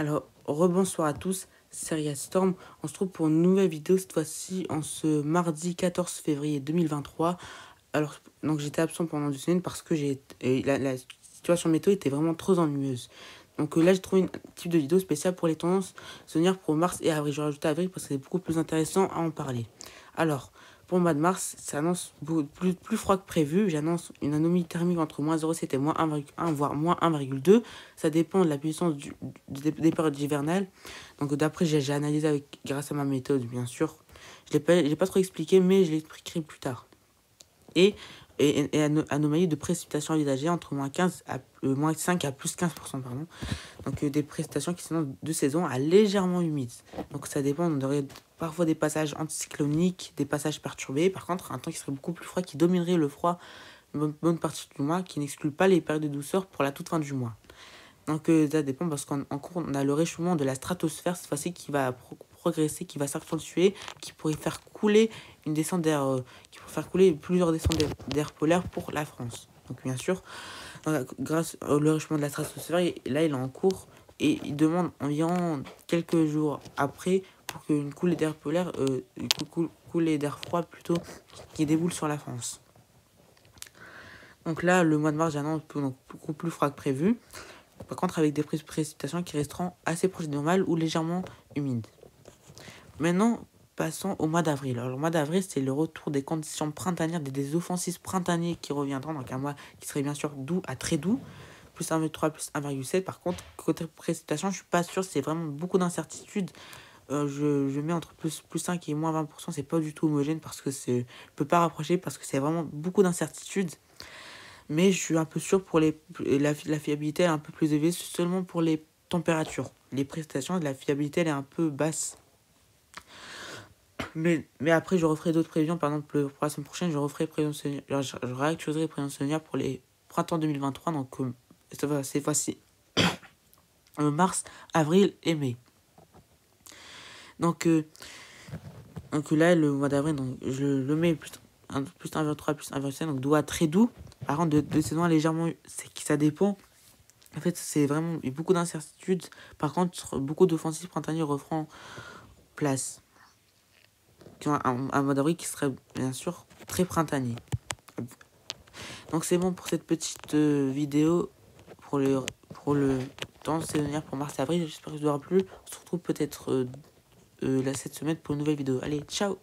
Alors, rebonsoir à tous, c'est Ria Storm. On se trouve pour une nouvelle vidéo, cette fois-ci en ce mardi 14 février 2023. Alors, donc j'étais absent pendant 2 semaines parce que la situation météo était vraiment trop ennuyeuse. Donc là, j'ai trouvé un type de vidéo spéciale pour les tendances saisonnières pour mars et avril. Je vais rajouter avril parce que c'est beaucoup plus intéressant à en parler. Alors, pour le mois de mars, ça annonce plus froid que prévu. J'annonce une anomalie thermique entre -0,7 et -1,1, voire -1,2. Ça dépend de la puissance des périodes hivernales. Donc d'après, j'ai analysé grâce à ma méthode, bien sûr. Je ne l'ai pas trop expliqué, mais je l'expliquerai plus tard. Et anomalie de précipitations envisagées entre -15 à -5 à +15%, pardon. Donc des précipitations qui sont de saison à légèrement humides. Donc ça dépend, on aurait parfois des passages anticycloniques, des passages perturbés. Par contre, un temps qui serait beaucoup plus froid, qui dominerait le froid une bonne partie du mois, qui n'exclut pas les périodes de douceur pour la toute fin du mois. Donc ça dépend parce qu'en cours, on a le réchauffement de la stratosphère, cette fois-ci, qui va progresser, qui va s'accentuer, qui pourrait faire couler une descente d'air, qui pourrait faire couler plusieurs descentes d'air polaire pour la France. Donc bien sûr, grâce au réchauffement de la stratosphère, là il est en cours et il demande environ quelques jours après pour qu'une coulée d'air polaire, coulée d'air froid plutôt, qui déboule sur la France. Donc là, le mois de mars, j'annonce beaucoup plus froid que prévu. Par contre, avec des précipitations qui resteront assez proches du normal ou légèrement humides. Maintenant, passons au mois d'avril. Alors, le mois d'avril, c'est le retour des conditions printanières, des offensives printaniers qui reviendront. Donc, un mois qui serait bien sûr doux à très doux. Plus 1,3, plus 1,7. Par contre, côté précipitation, je suis pas sûr. C'est vraiment beaucoup d'incertitudes. Je mets entre plus 5 et moins 20%. C'est pas du tout homogène parce que je peux pas rapprocher parce que c'est vraiment beaucoup d'incertitudes. Mais je suis un peu sûr pour la fiabilité est un peu plus élevée seulement pour les températures. Les précipitations, la fiabilité elle est un peu basse. Mais après, je referai d'autres prévisions. Par exemple, pour la semaine prochaine, je réactualiserai les prévisions saisonnières pour les printemps 2023. Donc, cette fois-ci, mars, avril et mai. Donc là, le mois d'avril, donc, je le mets plus 1,3, plus 1,7, donc doigt très doux. Par contre, de saison légèrement, ça dépend. En fait, c'est vraiment beaucoup d'incertitudes. Par contre, beaucoup d'offensives printanières referont place. Un mois d'avril qui serait bien sûr très printanier. Donc c'est bon pour cette petite vidéo pour le temps saisonnière pour mars et avril. J'espère que ça vous aura plu. On se retrouve peut-être cette semaine pour une nouvelle vidéo. Allez, ciao!